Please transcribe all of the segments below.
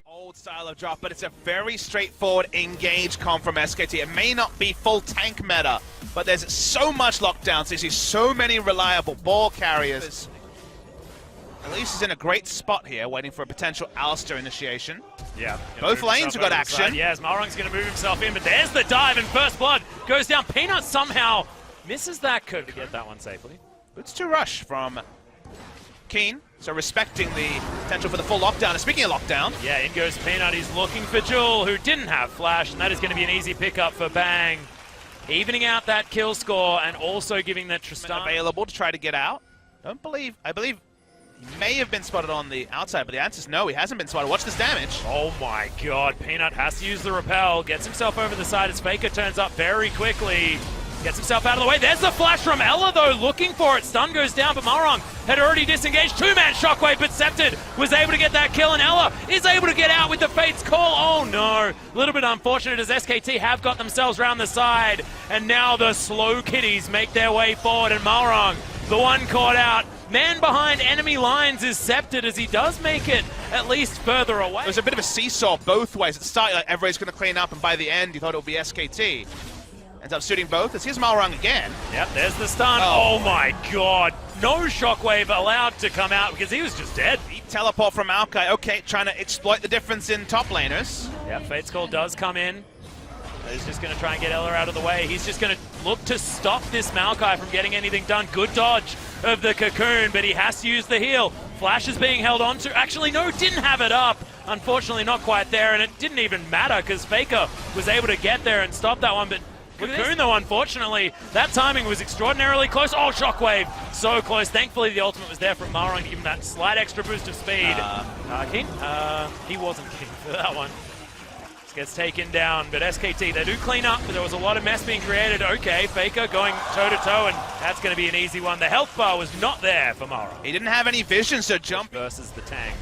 Old style of drop, but it's a very straightforward engage comp from SKT. It may not be full tank meta, but there's so much lockdown, so you see so many reliable ball carriers. Elise is in a great spot here, waiting for a potential Alistair initiation. Yeah. Both lanes have got action. Yes, Malrung's going to move himself in, but there's the dive, and First Blood goes down. Peanut somehow misses that. Could get that one safely. It's 2 rush from Keen, so respecting the potential for the full lockdown. And speaking of lockdown... Yeah, in goes Peanut. He's looking for Jewel, who didn't have Flash, and that is going to be an easy pickup for Bang. Evening out that kill score, and also giving the Tristan available to try to get out. I believe he may have been spotted on the outside, but the answer is no, he hasn't been spotted. Watch this damage. Oh my god, Peanut has to use the repel, gets himself over the side as Faker turns up very quickly. Gets himself out of the way. There's the flash from Ella, though, looking for it. Stun goes down, but Malrung had already disengaged. 2-man shockwave, but Scepted was able to get that kill, and Ella is able to get out with the Fate's call. Oh no, a little bit unfortunate as SKT have got themselves round the side, and now the slow kitties make their way forward, and Malrung, the one caught out. Man behind enemy lines is Scepted as he does make it at least further away. There's a bit of a seesaw both ways. At the start, like, everybody's going to clean up, and by the end, you thought it would be SKT. Ends up shooting both. Here's Malrung again. Yep, there's the stun. Oh my god. No shockwave allowed to come out because he was just dead. Teleport from Maokai. Okay, trying to exploit the difference in top laners. Yep, Fate's Call does come in. He's just going to try and get Ella out of the way. He's just going to look to stop this Maokai from getting anything done. Good dodge of the Cocoon, but he has to use the heal. Flash is being held on to. Actually, no, didn't have it up. Unfortunately, not quite there, and it didn't even matter because Faker was able to get there and stop that one, but Cocoon, though, unfortunately, that timing was extraordinarily close. Oh, shockwave, so close. Thankfully, the ultimate was there from Malrung to give him that slight extra boost of speed. Keen? He wasn't keen for that one. This gets taken down, but SKT, they do clean up, but there was a lot of mess being created. Okay, Faker going toe-to-toe, and that's going to be an easy one. The health bar was not there for Malrung. He didn't have any vision, so jump versus the tank.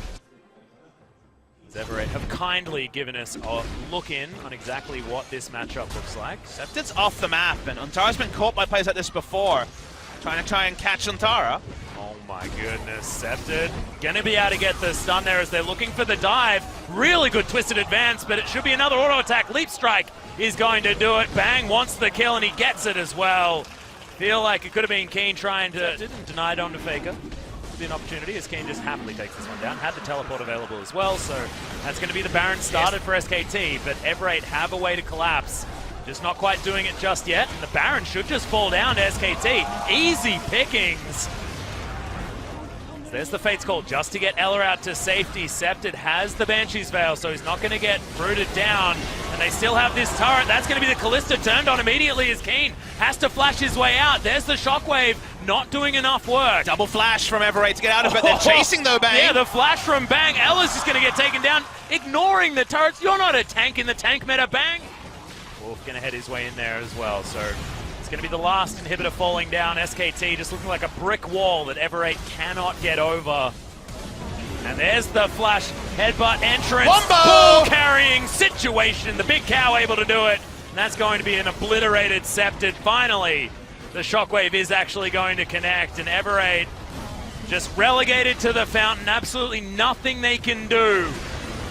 Ever8 have kindly given us a look in on exactly what this matchup looks like. Scepted's off the map, and Untara's been caught by players like this before. Trying to catch Untara. Oh my goodness, Scepted gonna be able to get the stun there as they're looking for the dive. Really good twisted advance, but it should be another auto attack. Leap Strike is going to do it. Bang wants the kill, and he gets it as well. Feel like it could have been Keen trying to deny it onto Faker. An opportunity as Kane just happily takes this one down. Had the teleport available as well, so that's going to be the Baron started for SKT, but Ever8 have a way to collapse. Just not quite doing it just yet, and the Baron should just fall down to SKT. Easy pickings. There's the Fate's Call just to get Ella out to safety. Scepted has the Banshee's Veil, so he's not going to get rooted down. And they still have this turret. That's going to be the Callista turned on immediately as Keen has to flash his way out. There's the Shockwave, not doing enough work. Double flash from Ever8 to get out of it. They're chasing though, Bang. Yeah, the flash from Bang. Ella's just going to get taken down, ignoring the turrets. You're not a tank in the tank meta, Bang. Wolf going to head his way in there as well, so it's going to be the last inhibitor falling down. SKT just looking like a brick wall that Ever8 cannot get over. And there's the flash headbutt entrance. Ball carrying situation. The big cow able to do it. And that's going to be an obliterated Scepted. Finally, the shockwave is actually going to connect. And Ever8 just relegated to the fountain. Absolutely nothing they can do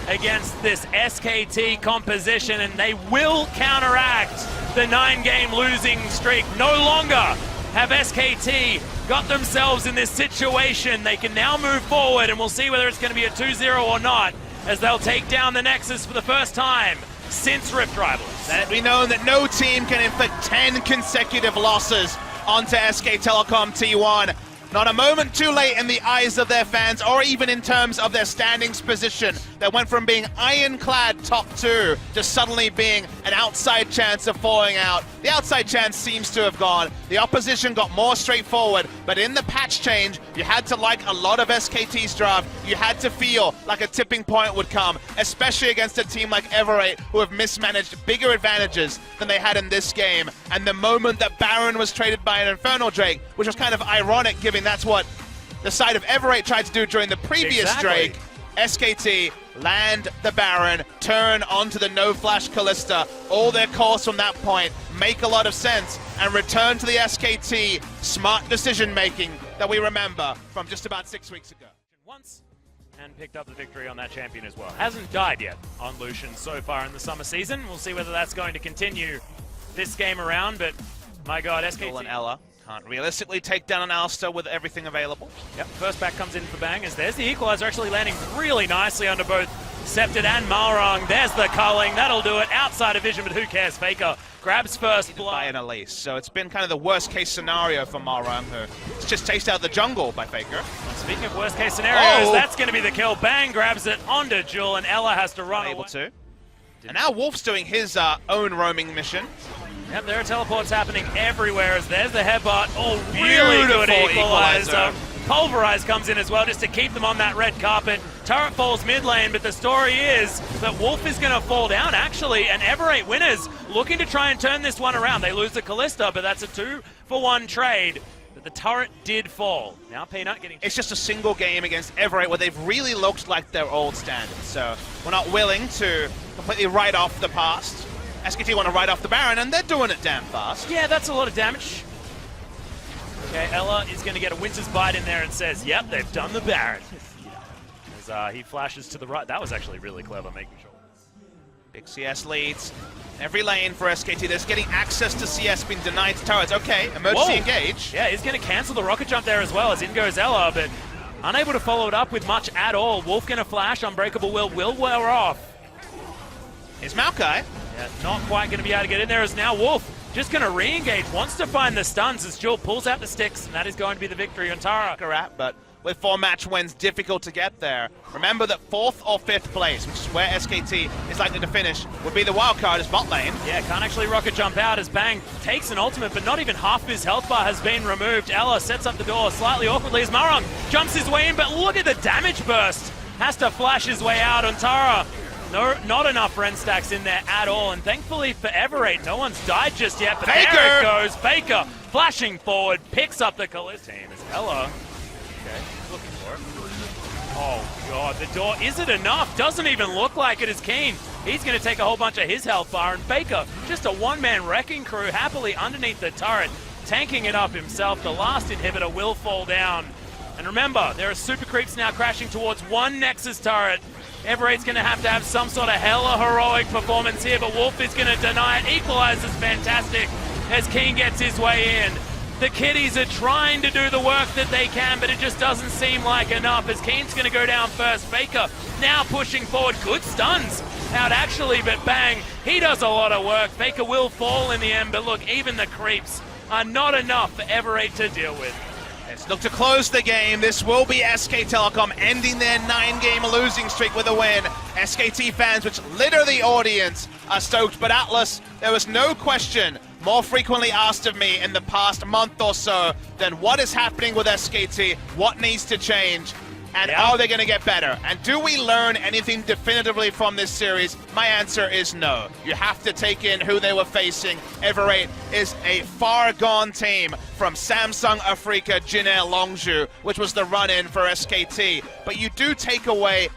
against this SKT composition, and they will counteract the 9-game losing streak. No longer have SKT got themselves in this situation. They can now move forward, and we'll see whether it's going to be a 2-0 or not, as they'll take down the Nexus for the first time since Rift Rivals. Let it be known that no team can inflict 10 consecutive losses onto SK Telecom T1. Not a moment too late in the eyes of their fans, or even in terms of their standings position. That went from being ironclad top 2 to suddenly being an outside chance of falling out. The outside chance seems to have gone. The opposition got more straightforward, but in the patch change, you had to like a lot of SKT's draft. You had to feel like a tipping point would come, especially against a team like Ever8, who have mismanaged bigger advantages than they had in this game. And the moment that Baron was traded by an Infernal Drake, which was kind of ironic given that's what the side of Ever8 tried to do during the previous Drake, SKT land the Baron, turn onto the no-flash Callista. All their calls from that point make a lot of sense and return to the SKT smart decision-making that we remember from just about 6 weeks ago. Once and picked up the victory on that champion as well. Hasn't died yet on Lucian so far in the summer season. We'll see whether that's going to continue this game around, but my god, SKT... and Ella can't realistically take down an Alistair with everything available. Yep, first back comes in for Bang as there's the equalizer actually landing really nicely under both Scepted and Malrung. There's the culling, that'll do it. Outside of vision, but who cares? Faker grabs first blood. By an Elise, so it's been kind of the worst case scenario for Malrung, who just chased out the jungle by Faker. Speaking of worst case scenarios, that's going to be the kill. Bang grabs it onto Jewel and Ella has to run able to. And now Wolf's doing his own roaming mission. Yep, there are teleports happening everywhere as there's the headbutt. Oh, really good equalizer. Pulverize comes in as well just to keep them on that red carpet. Turret falls mid lane, but the story is that Wolf is going to fall down actually, and Ever8 winners looking to try and turn this one around. They lose the Callista, but that's a 2-for-1 trade. But the turret did fall. Now Peanut getting... It's just a single game against Ever8 where they've really looked like their old standards, so we're not willing to completely write off the past. SKT want to write off the Baron, and they're doing it damn fast. Yeah, that's a lot of damage. Okay, Ella is going to get a Winter's Bite in there and says, yep, they've done the Baron. As he flashes to the right. That was actually really clever, making sure. Big CS leads. Every lane for SKT. They're getting access to CS, being denied to turrets. Okay, emergency engage. Yeah, he's going to cancel the rocket jump there as well, as in goes Ella, but unable to follow it up with much at all. Wolf going to flash. Unbreakable will wear off. Here's Maokai. Yeah, not quite going to be able to get in there as now Wolf just going to re-engage, wants to find the stuns as Jewel pulls out the sticks, and that is going to be the victory on Tara. But with 4 match wins, difficult to get there. Remember that 4th or 5th place, which is where SKT is likely to finish, would be the wildcard as bot lane. Yeah, can't actually rocket jump out as Bang takes an ultimate, but not even half of his health bar has been removed. Ella sets up the door slightly awkwardly as Malrung jumps his way in, but look at the damage burst. Has to flash his way out on Tara. No, not enough Ren stacks in there at all, and thankfully for Ever8, no one's died just yet, but Faker! there it goes. Faker flashing forward, picks up the Callista team as Ella, okay, looking for it. Oh god, the door, is it enough? Doesn't even look like it is Keen. He's going to take a whole bunch of his health bar, and Faker, just a one-man wrecking crew, happily underneath the turret, tanking it up himself. The last inhibitor will fall down. And remember, there are super creeps now crashing towards one Nexus turret. Ever8's going to have some sort of hella heroic performance here, but Wolf is going to deny it. Equalizer's fantastic as King gets his way in. The kiddies are trying to do the work that they can, but it just doesn't seem like enough as Keen's going to go down first. Faker now pushing forward. Good stuns out actually, but Bang, he does a lot of work. Faker will fall in the end, but look, even the creeps are not enough for Ever8 to deal with. Let's look to close the game. This will be SK Telecom ending their 9-game losing streak with a win. SKT fans, which litter the audience, are stoked, but Atlas, there was no question more frequently asked of me in the past month or so than what is happening with SKT, what needs to change, and are they going to get better? And do we learn anything definitively from this series? My answer is no. You have to take in who they were facing. Ever8 is a far-gone team from Samsung Africa Jinnae Longzhu, which was the run-in for SKT. But you do take away,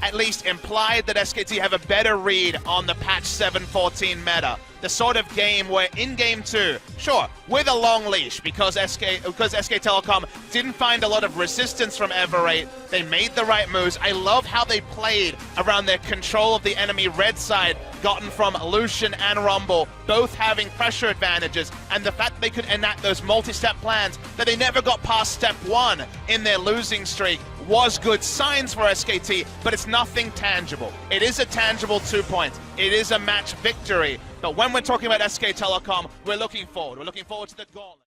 at least implied, that SKT have a better read on the patch 7.14 meta. The sort of game where in game 2, sure, with a long leash, because SK Telecom didn't find a lot of resistance from Ever8, they made the right moves. I love how they played around their control of the enemy red side, gotten from Lucian and Rumble, both having pressure advantages, and the fact that they could enact those multi-step plans, that they never got past step 1 in their losing streak, was good signs for SKT, but it's nothing tangible. It is a tangible 2 points. It is a match victory. But when we're talking about SK Telecom, we're looking forward. We're looking forward to the gauntlet.